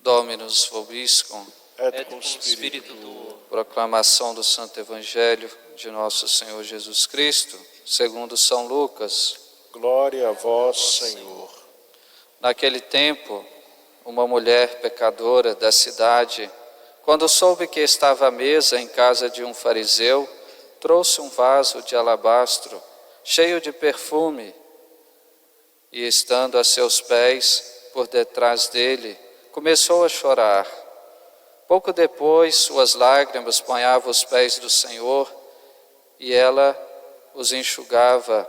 Dominus vobiscum. Et cum spiritu tuo. Proclamação do Santo Evangelho de nosso Senhor Jesus Cristo, segundo São Lucas. Glória a vós, Senhor. Naquele tempo, uma mulher pecadora da cidade, quando soube que estava à mesa em casa de um fariseu, trouxe um vaso de alabastro, cheio de perfume, e estando a seus pés, por detrás dele, começou a chorar. Pouco depois, suas lágrimas banhavam os pés do Senhor, e ela os enxugava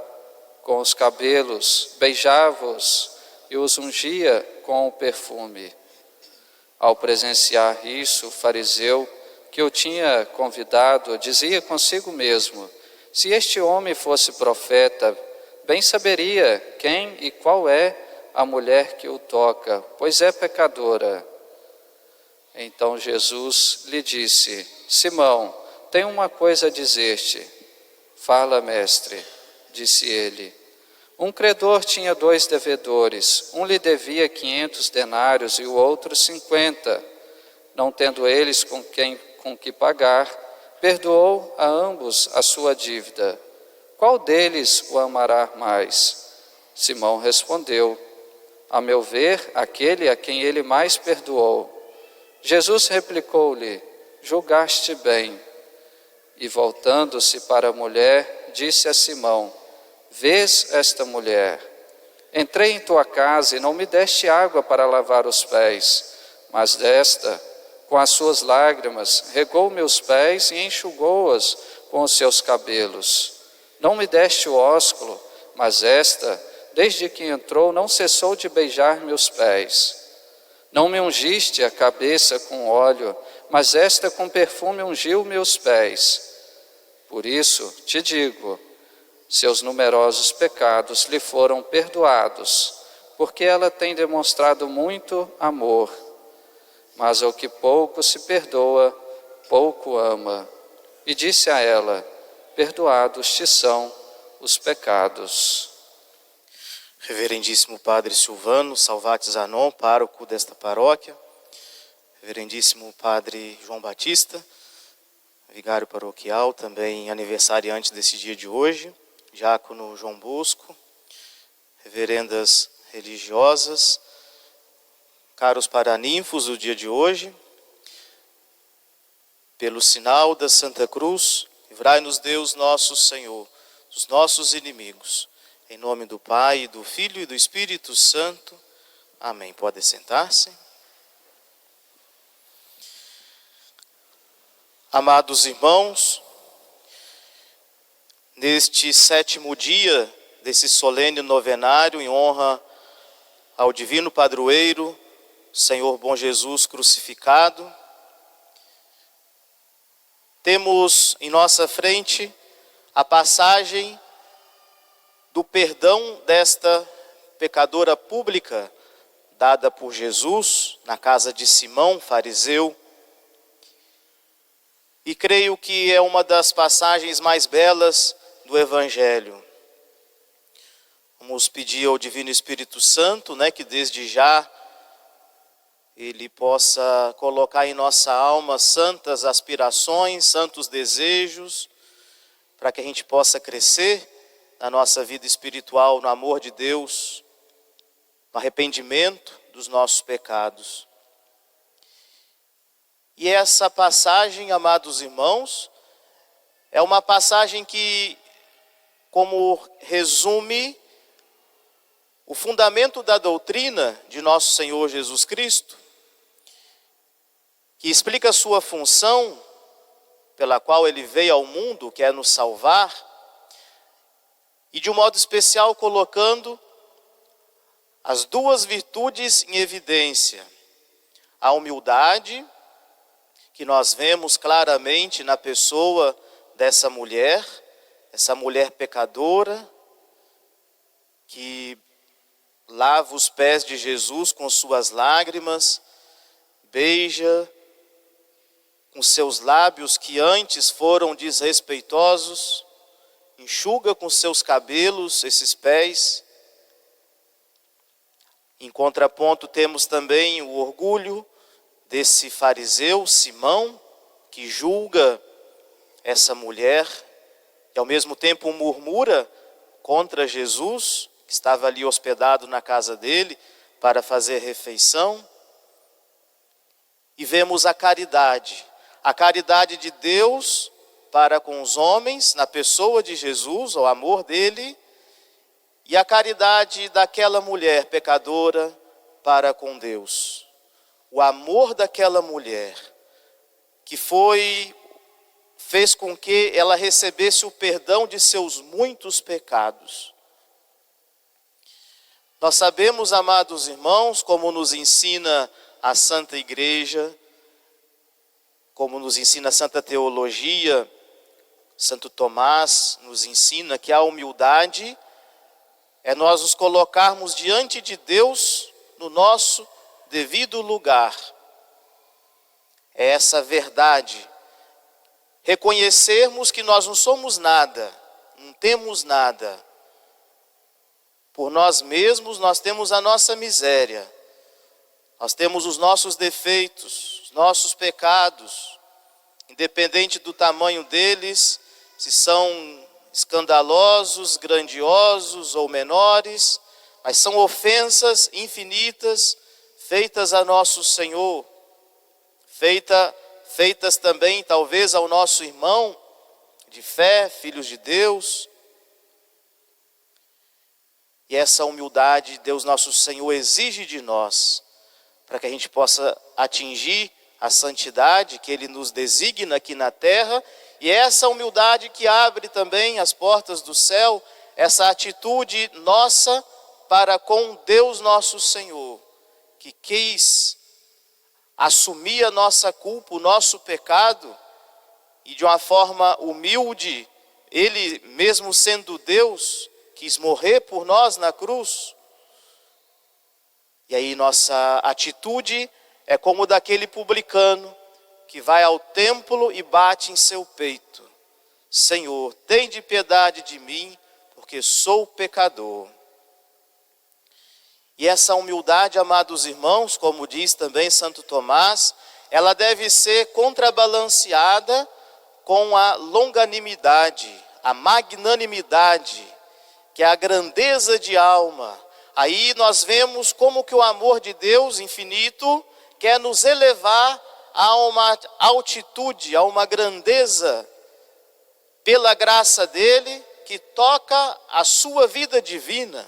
com os cabelos, beijava-os e os ungia com o perfume. Ao presenciar isso, o fariseu que o tinha convidado dizia consigo mesmo: se este homem fosse profeta, bem saberia quem e qual é a mulher que o toca, pois é pecadora. Então Jesus lhe disse: Simão, tenho uma coisa a dizer-te. Fala, mestre, disse ele. Um credor tinha 2 devedores, um lhe devia 500 denários e o outro 50. Não tendo eles com que pagar, perdoou a ambos a sua dívida. Qual deles o amará mais? Simão respondeu: a meu ver, aquele a quem ele mais perdoou. Jesus replicou-lhe: julgaste bem. E voltando-se para a mulher, disse a Simão: vês esta mulher? Entrei em tua casa e não me deste água para lavar os pés, mas esta, com as suas lágrimas, regou meus pés e enxugou-os com os seus cabelos. Não me deste o ósculo, mas esta, desde que entrou, não cessou de beijar meus pés. Não me ungiste a cabeça com óleo, mas esta com perfume ungiu meus pés. Por isso te digo, seus numerosos pecados lhe foram perdoados, porque ela tem demonstrado muito amor. Mas ao que pouco se perdoa, pouco ama. E disse a ela: perdoados te são os pecados. Reverendíssimo Padre Silvano Salvati Zanon, pároco desta paróquia, Reverendíssimo Padre João Batista, vigário paroquial, também aniversariante desse dia de hoje, Diácono João Bosco, reverendas religiosas, caros paraninfos do dia de hoje, pelo sinal da Santa Cruz, livrai-nos Deus nosso Senhor, dos nossos inimigos. Em nome do Pai, do Filho e do Espírito Santo. Amém. Pode sentar-se. Amados irmãos, neste 7º dia desse solene novenário em honra ao Divino Padroeiro, Senhor Bom Jesus crucificado, temos em nossa frente a passagem do perdão desta pecadora pública, dada por Jesus na casa de Simão, fariseu. E creio que é uma das passagens mais belas do Evangelho. Vamos pedir ao Divino Espírito Santo, que desde já Ele possa colocar em nossa alma santas aspirações, santos desejos, para que a gente possa crescer na nossa vida espiritual, no amor de Deus, no arrependimento dos nossos pecados. E essa passagem, amados irmãos, é uma passagem que, como resume o fundamento da doutrina de nosso Senhor Jesus Cristo, que explica a sua função pela qual Ele veio ao mundo, que é nos salvar, e de um modo especial colocando as 2 virtudes em evidência. A humildade, que nós vemos claramente na pessoa dessa mulher, essa mulher pecadora, que lava os pés de Jesus com suas lágrimas, beija com seus lábios que antes foram desrespeitosos, enxuga com seus cabelos esses pés. Em contraponto temos também o orgulho desse fariseu, Simão, que julga essa mulher e ao mesmo tempo murmura contra Jesus, que estava ali hospedado na casa dele para fazer refeição. E vemos a caridade de Deus para com os homens, na pessoa de Jesus, o amor dele, e a caridade daquela mulher pecadora para com Deus. O amor daquela mulher que fez com que ela recebesse o perdão de seus muitos pecados. Nós sabemos, amados irmãos, como nos ensina a Santa Igreja, como nos ensina a Santa Teologia, Santo Tomás nos ensina que a humildade é nós nos colocarmos diante de Deus no nosso devido lugar. É essa verdade. Reconhecermos que nós não somos nada, não temos nada. Por nós mesmos nós temos a nossa miséria. Nós temos os nossos defeitos, os nossos pecados, independente do tamanho deles, se são escandalosos, grandiosos ou menores, mas são ofensas infinitas feitas a nosso Senhor, feitas também talvez ao nosso irmão de fé, filhos de Deus. E essa humildade Deus nosso Senhor exige de nós, para que a gente possa atingir a santidade que Ele nos designa aqui na terra, e essa humildade que abre também as portas do céu, essa atitude nossa para com Deus nosso Senhor, que quis assumir a nossa culpa, o nosso pecado, e de uma forma humilde, Ele mesmo sendo Deus, quis morrer por nós na cruz. E aí nossa atitude é como daquele publicano que vai ao templo e bate em seu peito: Senhor, tende piedade de mim, porque sou pecador. E essa humildade, amados irmãos, como diz também Santo Tomás, ela deve ser contrabalanceada com a longanimidade, a magnanimidade, que é a grandeza de alma. Aí nós vemos como que o amor de Deus infinito quer nos elevar a uma altitude, a uma grandeza, pela graça dele, que toca a sua vida divina,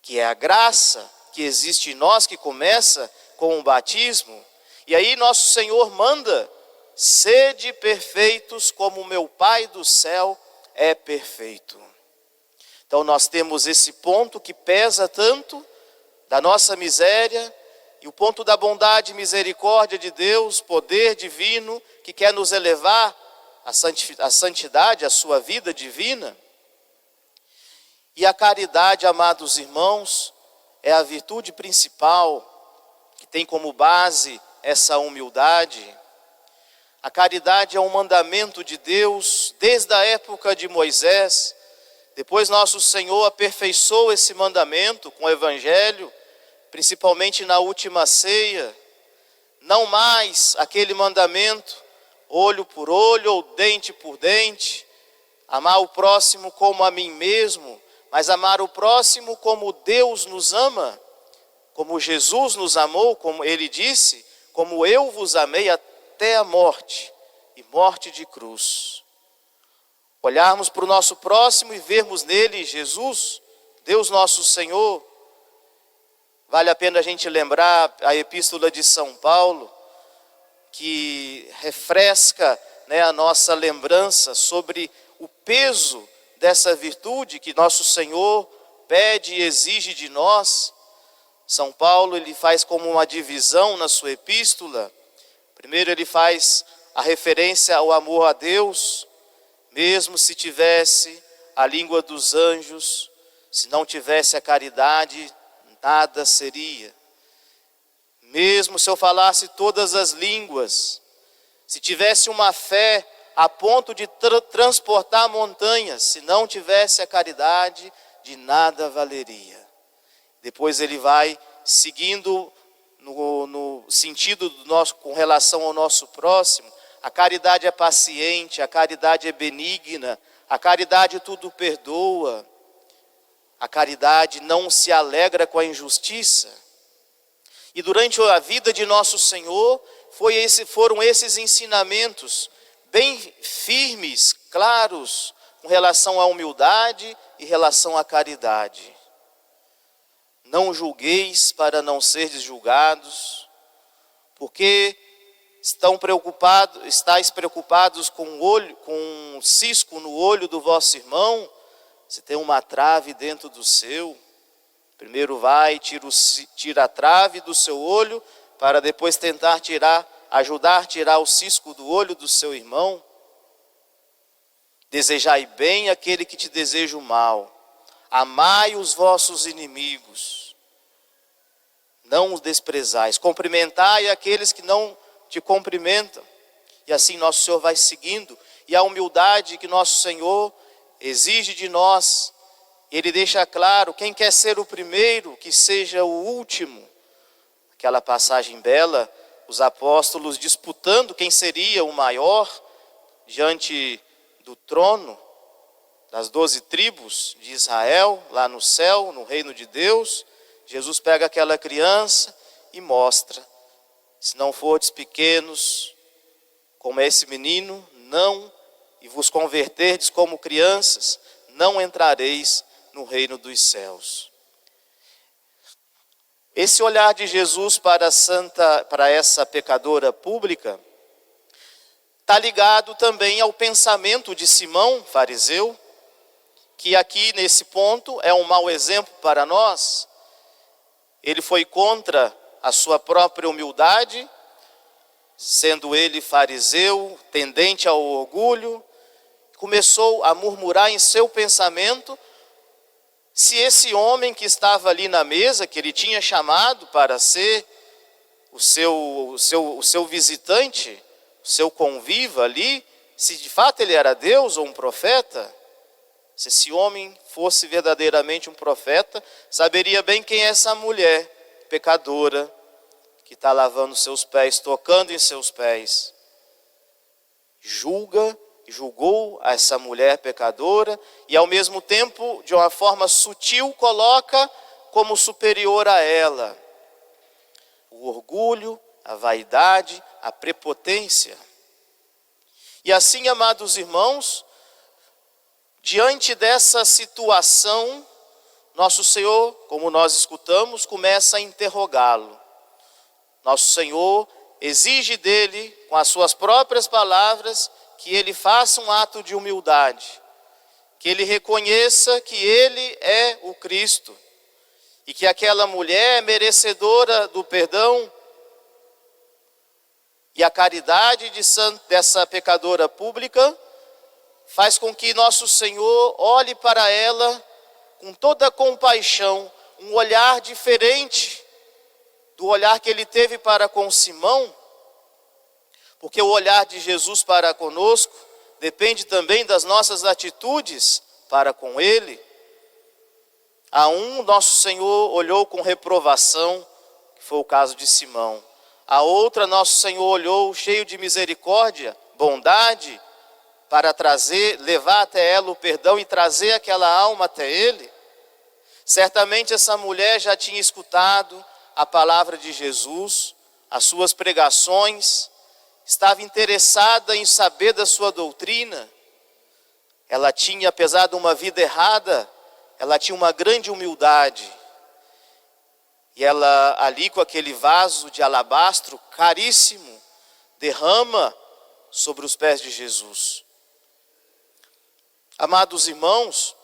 que é a graça que existe em nós, que começa com o batismo. E aí nosso Senhor manda: sede perfeitos como meu Pai do céu é perfeito. Então nós temos esse ponto que pesa tanto, da nossa miséria, e o ponto da bondade e misericórdia de Deus, poder divino, que quer nos elevar à santidade, à sua vida divina. E a caridade, amados irmãos, é a virtude principal, que tem como base essa humildade. A caridade é um mandamento de Deus desde a época de Moisés. Depois nosso Senhor aperfeiçoou esse mandamento com o Evangelho, principalmente na última ceia. Não mais aquele mandamento, olho por olho ou dente por dente, amar o próximo como a mim mesmo, mas amar o próximo como Deus nos ama, como Jesus nos amou, como Ele disse: como eu vos amei até a morte, e morte de cruz. Olharmos para o nosso próximo e vermos nele Jesus, Deus nosso Senhor. Vale a pena a gente lembrar a epístola de São Paulo, que refresca, a nossa lembrança sobre o peso dessa virtude que nosso Senhor pede e exige de nós. São Paulo, ele faz como uma divisão na sua epístola. Primeiro ele faz a referência ao amor a Deus. Mesmo se tivesse a língua dos anjos, se não tivesse a caridade, nada seria. Mesmo se eu falasse todas as línguas, se tivesse uma fé a ponto de transportar montanhas, se não tivesse a caridade, de nada valeria. Depois ele vai seguindo sentido do nosso, com relação ao nosso próximo, a caridade é paciente, a caridade é benigna, a caridade tudo perdoa, a caridade não se alegra com a injustiça. E durante a vida de nosso Senhor, foram esses ensinamentos bem firmes, claros, com relação à humildade e relação à caridade. Não julgueis para não seres julgados, porque estáis preocupados com um cisco no olho do vosso irmão, se tem uma trave dentro do seu. Primeiro vai, tira a trave do seu olho, para depois tentar ajudar a tirar o cisco do olho do seu irmão. Desejai bem aquele que te deseja o mal. Amai os vossos inimigos. Não os desprezais. Cumprimentai aqueles que não te cumprimentam. E assim nosso Senhor vai seguindo. E a humildade que nosso Senhor exige de nós, Ele deixa claro, quem quer ser o primeiro, que seja o último. Aquela passagem bela, os apóstolos disputando quem seria o maior diante do trono das 12 tribos de Israel, lá no céu, no reino de Deus. Jesus pega aquela criança e mostra: se não fordes pequenos como esse menino, e vos converterdes como crianças, não entrareis no reino dos céus. Esse olhar de Jesus para essa pecadora pública está ligado também ao pensamento de Simão, fariseu, que aqui nesse ponto é um mau exemplo para nós. Ele foi contra a sua própria humildade, sendo ele fariseu, tendente ao orgulho, começou a murmurar em seu pensamento se esse homem que estava ali na mesa, que ele tinha chamado para ser o seu visitante, o seu conviva ali, se de fato ele era Deus ou um profeta. Se esse homem fosse verdadeiramente um profeta, saberia bem quem é essa mulher pecadora que está lavando seus pés, tocando em seus pés. Julgou essa mulher pecadora e ao mesmo tempo, de uma forma sutil, coloca como superior a ela. O orgulho, a vaidade, a prepotência. E assim, amados irmãos, diante dessa situação, nosso Senhor, como nós escutamos, começa a interrogá-lo. Nosso Senhor exige dele, com as suas próprias palavras, que ele faça um ato de humildade, que ele reconheça que ele é o Cristo, e que aquela mulher é merecedora do perdão, e a caridade dessa pecadora pública faz com que nosso Senhor olhe para ela com toda compaixão, um olhar diferente do olhar que ele teve para com Simão, porque o olhar de Jesus para conosco depende também das nossas atitudes para com ele. A um, nosso Senhor olhou com reprovação, que foi o caso de Simão. A outra, nosso Senhor olhou cheio de misericórdia, bondade, para levar até ela o perdão e trazer aquela alma até ele. Certamente essa mulher já tinha escutado a palavra de Jesus, as suas pregações, estava interessada em saber da sua doutrina. Ela tinha, apesar de uma vida errada, ela tinha uma grande humildade. E ela ali com aquele vaso de alabastro caríssimo, derrama sobre os pés de Jesus. Amados irmãos,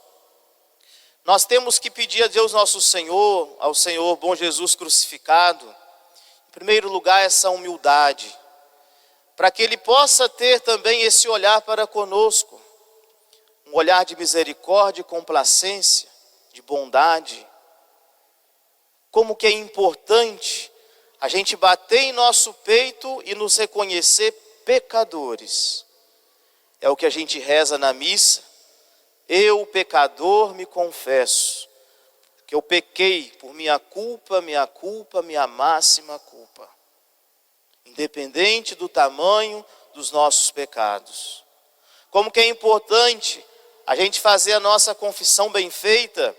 nós temos que pedir a Deus nosso Senhor, ao Senhor bom Jesus crucificado, em primeiro lugar essa humildade, para que Ele possa ter também esse olhar para conosco, um olhar de misericórdia e complacência, de bondade. Como que é importante a gente bater em nosso peito e nos reconhecer pecadores. É o que a gente reza na missa. Eu, pecador, me confesso, que eu pequei por minha culpa, minha máxima culpa. independente do tamanho dos nossos pecados. Como que é importante a gente fazer a nossa confissão bem feita,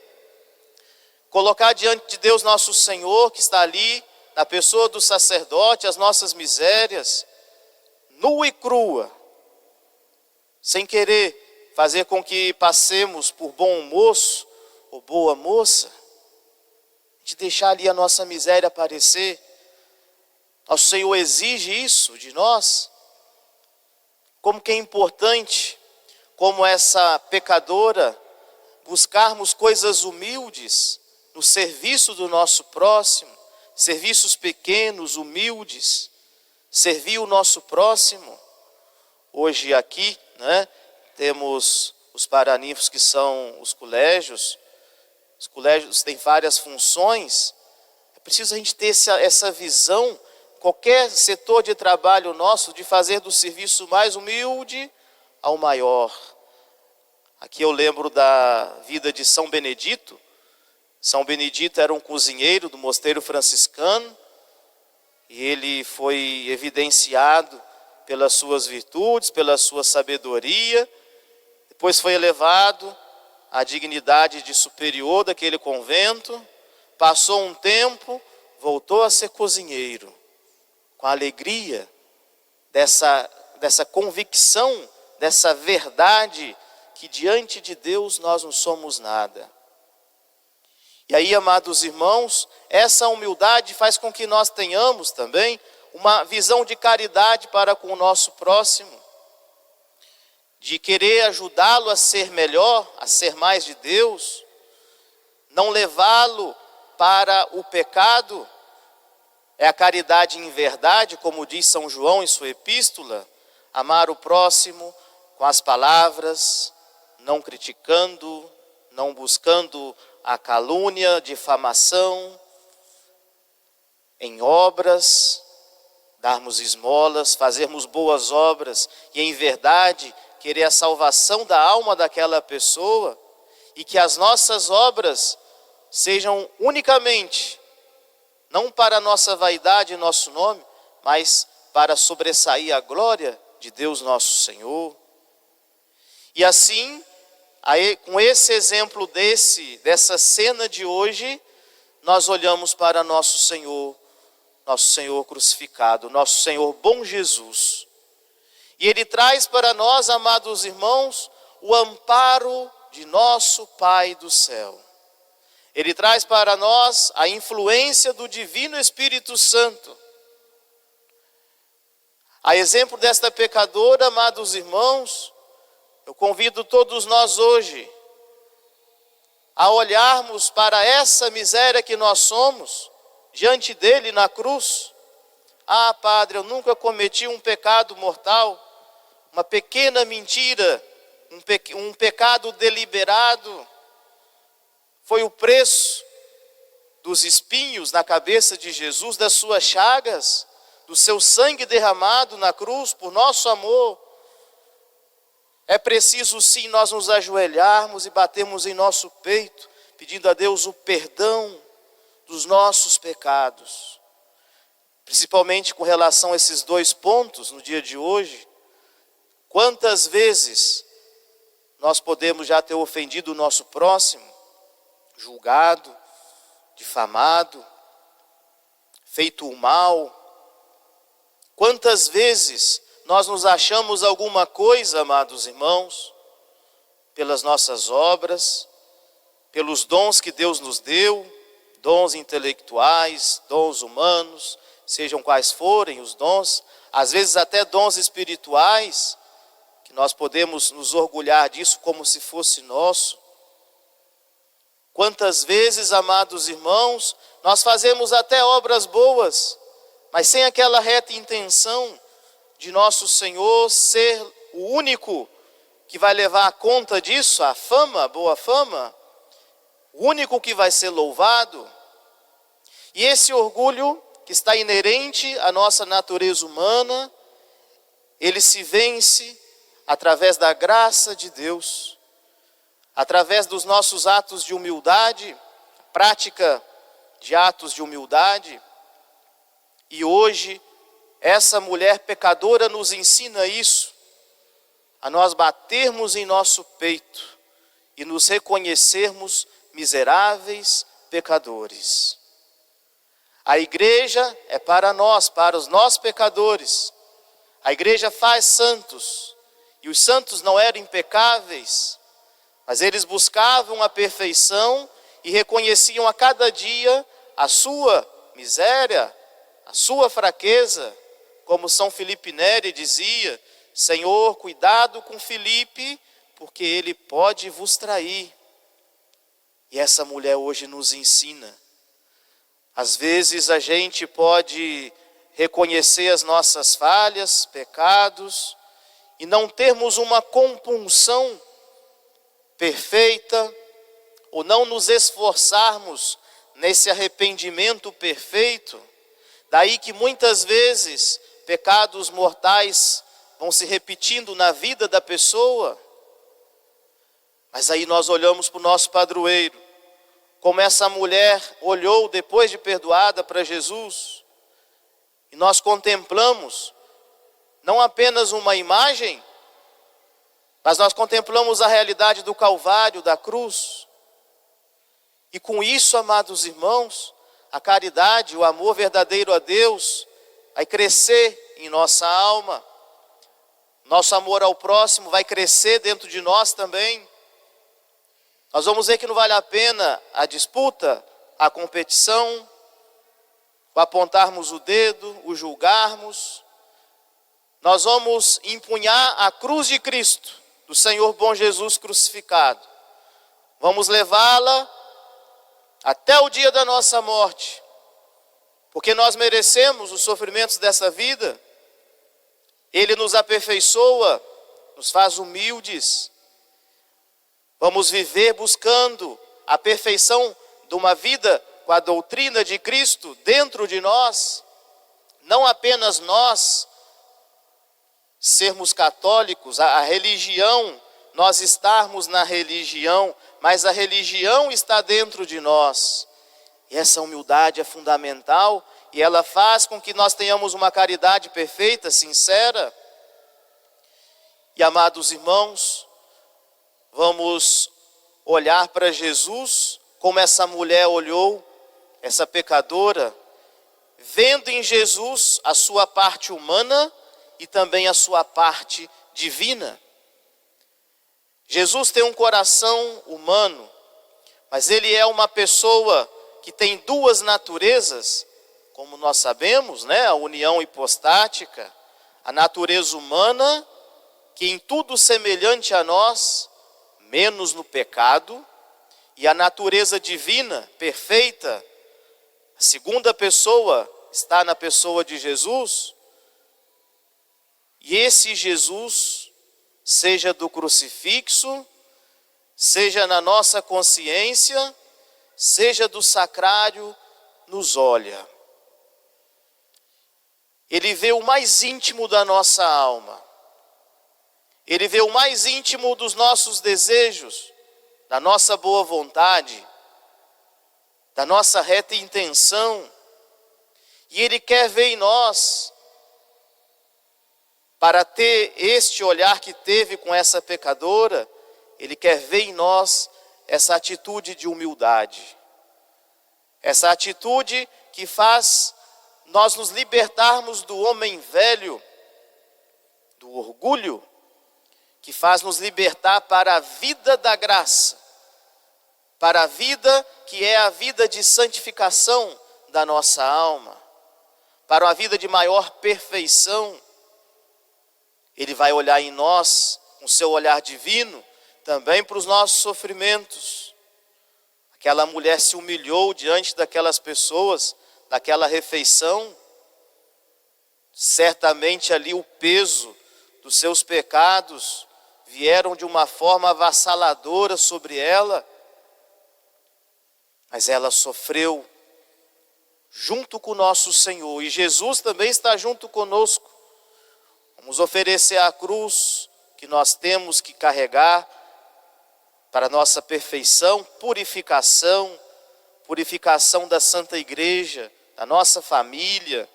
colocar diante de Deus nosso Senhor, que está ali, na pessoa do sacerdote, as nossas misérias, nua e crua, sem querer fazer com que passemos por bom moço ou boa moça, de deixar ali a nossa miséria aparecer. Nosso Senhor exige isso de nós. Como que é importante, como essa pecadora, buscarmos coisas humildes no serviço do nosso próximo, serviços pequenos, humildes, servir o nosso próximo. Hoje aqui, temos os paraninfos, que são os colégios. Os colégios têm várias funções. É preciso a gente ter essa visão, qualquer setor de trabalho nosso, de fazer do serviço mais humilde ao maior. Aqui eu lembro da vida de São Benedito. São Benedito era um cozinheiro do mosteiro franciscano, e ele foi evidenciado pelas suas virtudes, pela sua sabedoria. Depois foi elevado à dignidade de superior daquele convento. Passou um tempo, voltou a ser cozinheiro, com a alegria dessa convicção, dessa verdade, que diante de Deus nós não somos nada. E aí, amados irmãos, essa humildade faz com que nós tenhamos também uma visão de caridade para com o nosso próximo, de querer ajudá-lo a ser melhor, a ser mais de Deus, não levá-lo para o pecado. É a caridade em verdade, como diz São João em sua epístola, amar o próximo com as palavras, não criticando, não buscando a calúnia, difamação, em obras, darmos esmolas, fazermos boas obras e em verdade querer a salvação da alma daquela pessoa, e que as nossas obras sejam unicamente, não para a nossa vaidade e nosso nome, mas para sobressair a glória de Deus nosso Senhor. E assim, aí, com esse exemplo dessa cena de hoje, nós olhamos para nosso Senhor crucificado, nosso Senhor bom Jesus. E Ele traz para nós, amados irmãos, o amparo de nosso Pai do céu. Ele traz para nós a influência do Divino Espírito Santo. A exemplo desta pecadora, amados irmãos, eu convido todos nós hoje a olharmos para essa miséria que nós somos, diante dele na cruz. Ah, Padre, eu nunca cometi um pecado mortal, uma pequena mentira, um pecado deliberado. Foi o preço dos espinhos na cabeça de Jesus, das suas chagas, do seu sangue derramado na cruz por nosso amor. É preciso sim nós nos ajoelharmos e batermos em nosso peito, pedindo a Deus o perdão dos nossos pecados. Principalmente com relação a esses dois pontos no dia de hoje. Quantas vezes nós podemos já ter ofendido o nosso próximo, julgado, difamado, feito o mal? Quantas vezes nós nos achamos alguma coisa, amados irmãos, pelas nossas obras, pelos dons que Deus nos deu, dons intelectuais, dons humanos, sejam quais forem os dons, às vezes até dons espirituais, que nós podemos nos orgulhar disso como se fosse nosso. Quantas vezes, amados irmãos, nós fazemos até obras boas, mas sem aquela reta intenção de nosso Senhor ser o único que vai levar a conta disso, a fama, a boa fama, o único que vai ser louvado. E esse orgulho que está inerente à nossa natureza humana, ele se vence através da graça de Deus, através dos nossos atos de humildade, prática de atos de humildade. E hoje essa mulher pecadora nos ensina isso, a nós batermos em nosso peito e nos reconhecermos miseráveis pecadores. A igreja é para nós, para os nossos pecadores. A igreja faz santos, e os santos não eram impecáveis, mas eles buscavam a perfeição e reconheciam a cada dia a sua miséria, a sua fraqueza, como São Filipe Neri dizia: Senhor, cuidado com Filipe, porque ele pode vos trair. E essa mulher hoje nos ensina. Às vezes a gente pode reconhecer as nossas falhas, pecados, e não termos uma compunção perfeita, ou não nos esforçarmos nesse arrependimento perfeito. Daí que muitas vezes pecados mortais vão se repetindo na vida da pessoa. Mas aí nós olhamos para o nosso padroeiro, como essa mulher olhou depois de perdoada para Jesus, e nós contemplamos não apenas uma imagem, mas nós contemplamos a realidade do Calvário, da cruz. E com isso, amados irmãos, a caridade, o amor verdadeiro a Deus vai crescer em nossa alma. Nosso amor ao próximo vai crescer dentro de nós também. Nós vamos ver que não vale a pena a disputa, a competição, o apontarmos o dedo, o julgarmos. Nós vamos empunhar a cruz de Cristo, do Senhor bom Jesus crucificado. Vamos levá-la até o dia da nossa morte, porque nós merecemos os sofrimentos dessa vida. Ele nos aperfeiçoa, nos faz humildes. Vamos viver buscando a perfeição de uma vida com a doutrina de Cristo dentro de nós. Não apenas nós sermos católicos, a religião, nós estarmos na religião, mas a religião está dentro de nós. E essa humildade é fundamental, e ela faz com que nós tenhamos uma caridade perfeita, sincera. E amados irmãos, vamos olhar para Jesus como essa mulher olhou, essa pecadora, vendo em Jesus a sua parte humana e também a sua parte divina. Jesus tem um coração humano, mas ele é uma pessoa que tem duas naturezas, como nós sabemos, né? A união hipostática, a natureza humana, que em tudo semelhante a nós, menos no pecado, e a natureza divina, perfeita, a segunda pessoa está na pessoa de Jesus. E esse Jesus, seja do crucifixo, seja na nossa consciência, seja do sacrário, nos olha. Ele vê o mais íntimo da nossa alma. Ele vê o mais íntimo dos nossos desejos, da nossa boa vontade, da nossa reta intenção. E Ele quer ver em nós, para ter este olhar que teve com essa pecadora, Ele quer ver em nós essa atitude de humildade. Essa atitude que faz nós nos libertarmos do homem velho, do orgulho, que faz nos libertar para a vida da graça, para a vida que é a vida de santificação da nossa alma, para uma vida de maior perfeição. Ele vai olhar em nós, com seu olhar divino, também para os nossos sofrimentos. Aquela mulher se humilhou diante daquelas pessoas, daquela refeição. Certamente ali o peso dos seus pecados vieram de uma forma avassaladora sobre ela, mas ela sofreu junto com o nosso Senhor, e Jesus também está junto conosco. Vamos oferecer a cruz que nós temos que carregar para a nossa perfeição, purificação da Santa Igreja, da nossa família,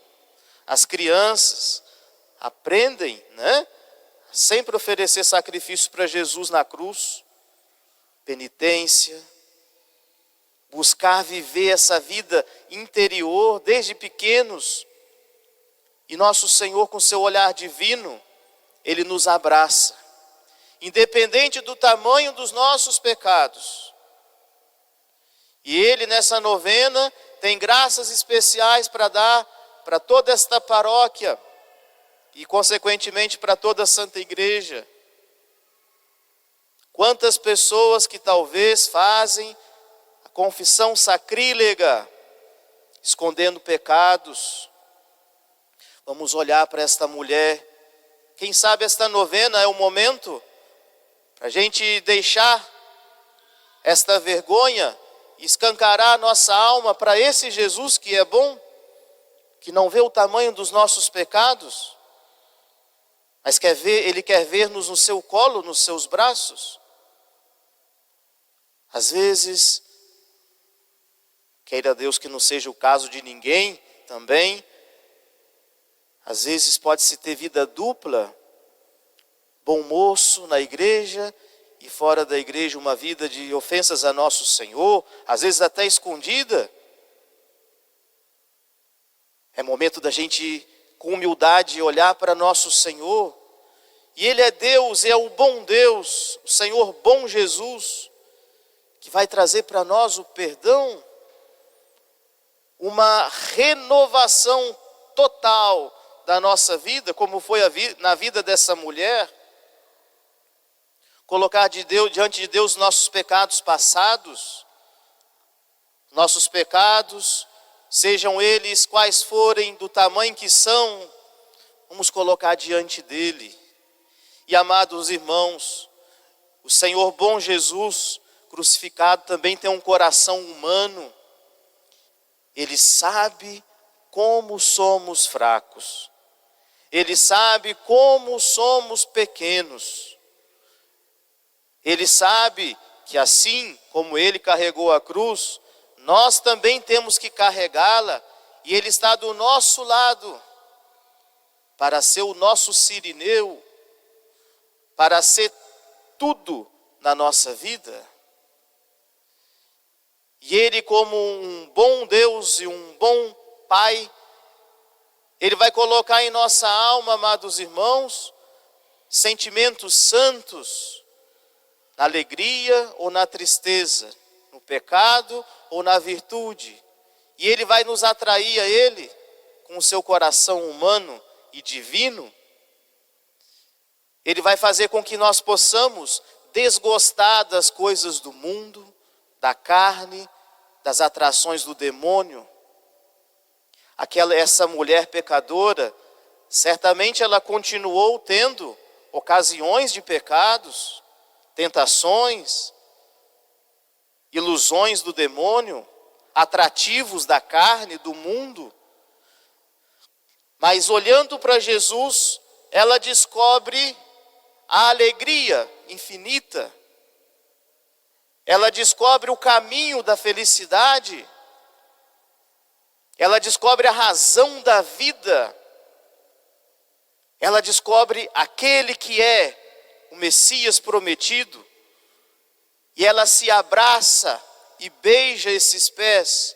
as crianças aprendem, né? Sempre oferecer sacrifício para Jesus na cruz, penitência, buscar viver essa vida interior desde pequenos. E nosso Senhor, com seu olhar divino, Ele nos abraça, independente do tamanho dos nossos pecados. E Ele, nessa novena, tem graças especiais para dar para toda esta paróquia e, consequentemente, para toda a Santa Igreja. Quantas pessoas que talvez fazem a confissão sacrílega, escondendo pecados. Vamos olhar para esta mulher. Quem sabe esta novena é o momento para a gente deixar esta vergonha e escancarar a nossa alma para esse Jesus que é bom, que não vê o tamanho dos nossos pecados, mas Ele quer ver-nos no seu colo, nos seus braços. Às vezes, queira Deus que não seja o caso de ninguém também, às vezes pode-se ter vida dupla, bom moço na igreja e fora da igreja uma vida de ofensas a nosso Senhor, às vezes até escondida. É momento da gente, com humildade, olhar para nosso Senhor. E Ele é Deus, é o bom Deus, o Senhor bom Jesus, que vai trazer para nós o perdão, uma renovação total da nossa vida, como foi na vida dessa mulher. Colocar diante de Deus nossos pecados passados, nossos pecados, sejam eles quais forem, do tamanho que são, vamos colocar diante dele. E amados irmãos, o Senhor bom Jesus crucificado também tem um coração humano. Ele sabe como somos fracos. Ele sabe como somos pequenos. Ele sabe que assim como Ele carregou a cruz, nós também temos que carregá-la, e Ele está do nosso lado, para ser o nosso Cirineu, para ser tudo na nossa vida. E Ele, como um bom Deus e um bom Pai, Ele vai colocar em nossa alma, amados irmãos, sentimentos santos, na alegria ou na tristeza, no pecado ou na virtude. E Ele vai nos atrair a Ele, com o seu coração humano e divino. Ele vai fazer com que nós possamos desgostar das coisas do mundo, da carne, das atrações do demônio. Essa mulher pecadora, certamente ela continuou tendo ocasiões de pecados, tentações, ilusões do demônio, atrativos da carne, do mundo. Mas olhando para Jesus, ela descobre a alegria infinita. Ela descobre o caminho da felicidade. Ela descobre a razão da vida. Ela descobre aquele que é o Messias prometido. E ela se abraça e beija esses pés.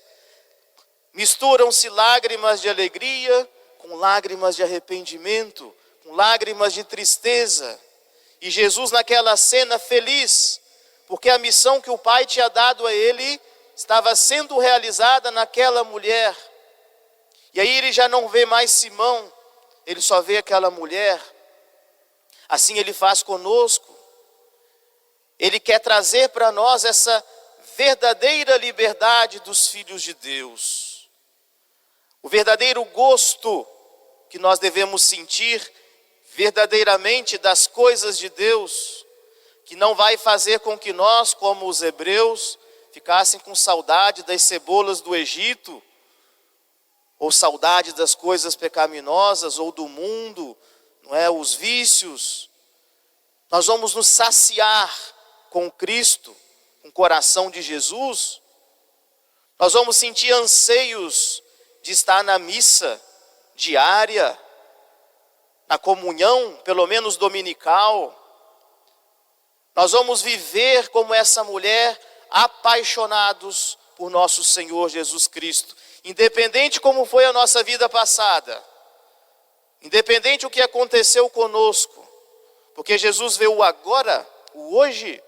Misturam-se lágrimas de alegria com lágrimas de arrependimento, com lágrimas de tristeza. E Jesus, naquela cena, feliz, porque a missão que o Pai tinha dado a ele estava sendo realizada naquela mulher. E aí ele já não vê mais Simão, ele só vê aquela mulher. Assim Ele faz conosco. Ele quer trazer para nós essa verdadeira liberdade dos filhos de Deus. O verdadeiro gosto que nós devemos sentir verdadeiramente das coisas de Deus, que não vai fazer com que nós, como os hebreus, ficassem com saudade das cebolas do Egito, ou saudade das coisas pecaminosas, ou do mundo, não é? Os vícios. Nós vamos nos saciar com Cristo, com o coração de Jesus. Nós vamos sentir anseios de estar na missa, diária, na comunhão, pelo menos dominical. Nós vamos viver como essa mulher, apaixonados por nosso Senhor Jesus Cristo. Independente como foi a nossa vida passada, independente o que aconteceu conosco, porque Jesus vê o agora, o hoje,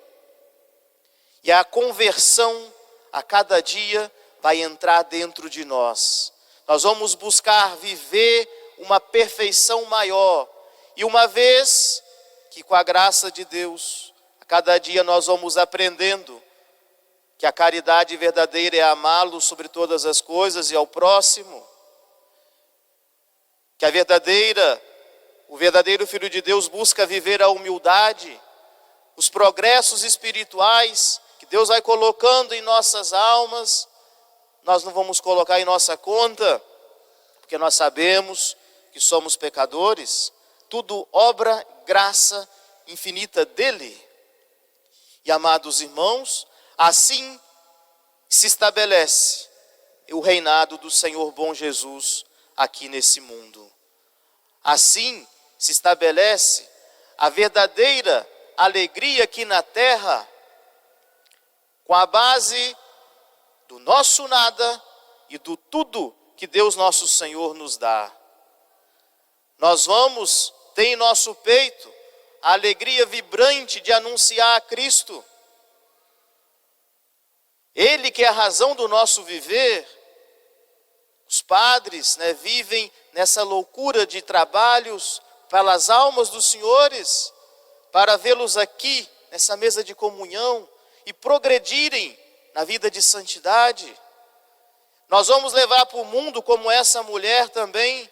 e a conversão a cada dia vai entrar dentro de nós. Nós vamos buscar viver uma perfeição maior, e uma vez que com a graça de Deus, a cada dia nós vamos aprendendo que a caridade verdadeira é amá-lo sobre todas as coisas e ao próximo, que o verdadeiro Filho de Deus busca viver a humildade, os progressos espirituais que Deus vai colocando em nossas almas, nós não vamos colocar em nossa conta, porque nós sabemos que somos pecadores, tudo obra, graça infinita dele. E amados irmãos, assim se estabelece o reinado do Senhor bom Jesus aqui nesse mundo. Assim se estabelece a verdadeira alegria aqui na terra, com a base do nosso nada e do tudo que Deus nosso Senhor nos dá. Nós vamos ter em nosso peito a alegria vibrante de anunciar a Cristo. Ele que é a razão do nosso viver. Os padres, vivem nessa loucura de trabalhos pelas almas dos senhores, para vê-los aqui, nessa mesa de comunhão, e progredirem na vida de santidade. Nós vamos levar para o mundo como essa mulher também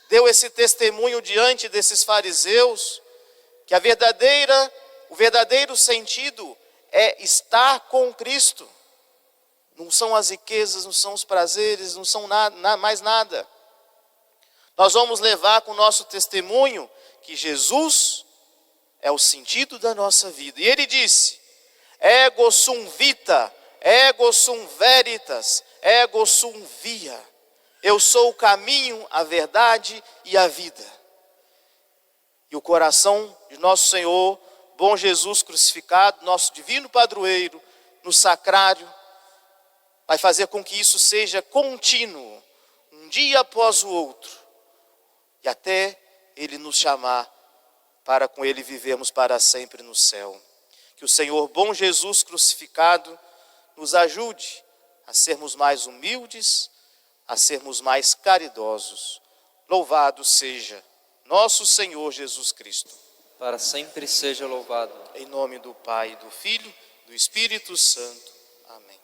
deu esse testemunho diante desses fariseus, que o verdadeiro sentido é estar com Cristo. Não são as riquezas, não são os prazeres, não são mais nada. Nós vamos levar com o nosso testemunho que Jesus é o sentido da nossa vida. E ele disse: ego sum vita, ego sum veritas, ego sum via. Eu sou o caminho, a verdade e a vida. E o coração de nosso Senhor, bom Jesus crucificado, nosso divino padroeiro, no sacrário, vai fazer com que isso seja contínuo, um dia após o outro, e até Ele nos chamar para com Ele vivermos para sempre no céu. Que o Senhor, bom Jesus crucificado, nos ajude a sermos mais humildes, a sermos mais caridosos. Louvado seja nosso Senhor Jesus Cristo. Para sempre seja louvado. Em nome do Pai, do Filho, do Espírito Santo. Amém.